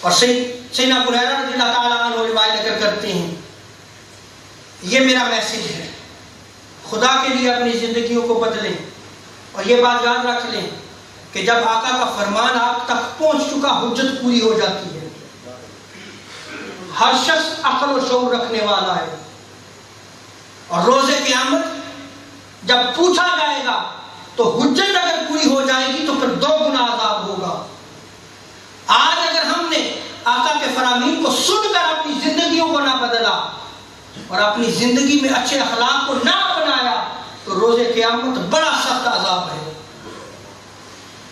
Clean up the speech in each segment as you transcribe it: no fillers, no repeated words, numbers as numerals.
اور سیدنا ابو ہریرہ رضی اللہ تعالیٰ عنہ روایت کرتے ہیں، یہ میرا میسج ہے، خدا کے لیے اپنی زندگیوں کو بدلیں، اور یہ بات یاد رکھ لیں کہ جب آقا کا فرمان آپ تک پہنچ چکا حجت پوری ہو جاتی ہے۔ ہر شخص عقل و شعور رکھنے والا ہے، اور روز قیامت جب پوچھا جائے گا تو حجت اگر پوری ہو جائے گی تو پھر 2 گنا عذاب ہوگا۔ آج اگر ہم نے آقا کے فرامین کو سن کر اپنی زندگیوں کو نہ بدلا اور اپنی زندگی میں اچھے اخلاق کو نہ اپنایا تو روز قیامت بڑا سخت عذاب ہے۔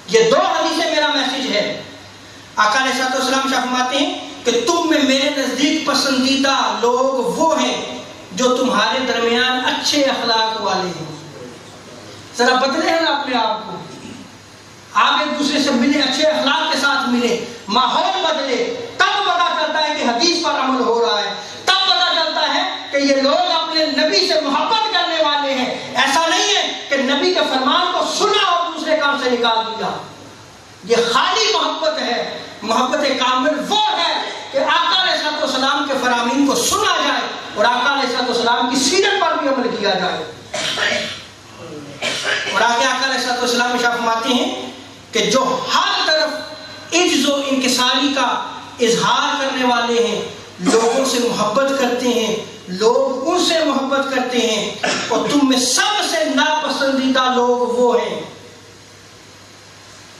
یہ 2 حدیثیں میرا میسج ہے۔ آقا علیہ السلام فرماتے ہیں کہ تم میں میرے نزدیک پسندیدہ لوگ وہ ہیں جو تمہارے درمیان اچھے اخلاق والے ہیں۔ ذرا بدلے ہیں نا اپنے آپ کو، آپ ایک دوسرے سے ملے، اچھے اخلاق کے ساتھ ملے، ماحول بدلے، تب پتا چلتا ہے کہ حدیث پر عمل ہو رہا ہے، تب پتا چلتا ہے کہ یہ لوگ اپنے نبی سے محبت کرنے والے ہیں۔ ایسا نہیں ہے کہ نبی کے فرمان کو سنا اور دوسرے کام سے نکال دیا۔ یہ خالی محبت ہے۔ محبت کامل وہ ہے کہ آقا علیہ السلام کے فرامین کو سنا جائے اور آقا علیہ السلام کی سیرت پر بھی عمل کیا جائے۔ اور آگے آقا علیہ السلام ارشاد فرماتے ہیں کہ جو ہر طرف عجز و انکساری کا اظہار کرنے والے ہیں، لوگوں سے محبت کرتے ہیں، لوگ ان سے محبت کرتے ہیں، اور تم میں سب سے ناپسندیدہ لوگ وہ ہیں۔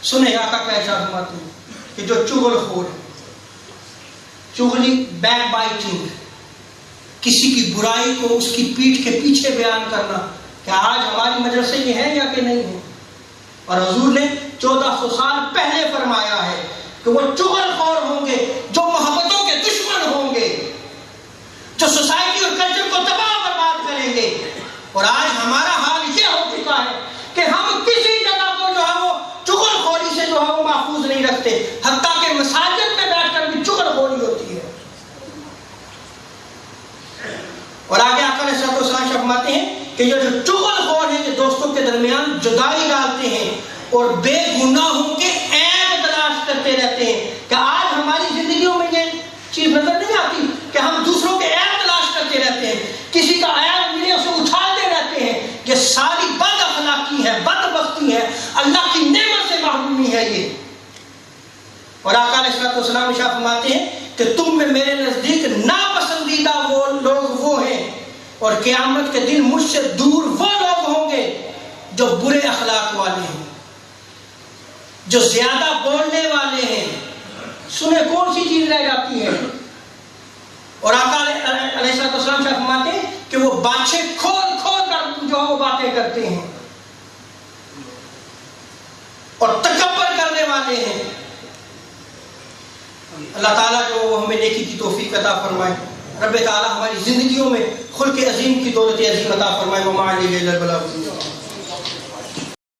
سنیں آقا کا ارشاد فرماتے ہیں کہ جو چغل خور ہے، چغلی بیک بائٹنگ، کسی کی برائی کو اس کی پیٹھ کے پیچھے بیان کرنا، کہ آج ہماری مدرسے یہ ہے یا کہ نہیں ہے، اور حضور نے 1400 سال پہلے فرمایا ہے کہ وہ چغل خور ہوں گے، جو محبتوں کے دشمن ہوں گے، جو سوسائٹی اور کلچر کو تباہ برباد کریں گے۔ اور آج ہمارا حال یہ ہو چکا ہے کہ ہم کسی جگہ کو جو ہے وہ چغل خوری سے جو ہے وہ محفوظ نہیں رکھتے، حتیٰ کہ مساجد میں بیٹھ کر بھی چغل خوری ہوتی ہے۔ اور آگے آقا علیہ السلام فرماتے ہیں کہ یہ جو چغل خور ہیں، یہ دوستوں کے درمیان جدائی ڈالتے ہیں اور بے گناہوں کے عیب تلاش کرتے رہتے ہیں۔ کہ آج ہماری زندگیوں میں یہ چیز نظر نہیں آتی کہ ہم دوسروں کے عیب تلاش کرتے رہتے ہیں، کسی کا عیب ملے اسے اچھالتے رہتے ہیں۔ یہ ساری بد اخلاقی ہے، بدبختی ہے، اللہ کی نعمت سے محرومی ہے یہ۔ اور آقا علیہ السلام ارشاد فرماتے ہیں کہ تم میں میرے نزدیک ناپسندیدہ وہ لوگ وہ ہیں، اور قیامت کے دن مجھ سے دور وہ لوگ ہوں گے جو برے اخلاق والے ہیں، جو زیادہ بولنے والے ہیں۔ سنیں کون سی چیز رہ جاتی ہے؟ اور آقا علیہ السلام فرماتے ہیں کہ وہ باتیں کھول کھول کر جو وہ باتیں کرتے ہیں اور تکبر کرنے والے ہیں۔ اللہ تعالیٰ جو ہمیں نیکی کی توفیق عطا فرمائے، رب تعالیٰ ہماری زندگیوں میں خلق عظیم کی دولت عظیم عطا فرمائے۔ وما علینا الا البلاغ۔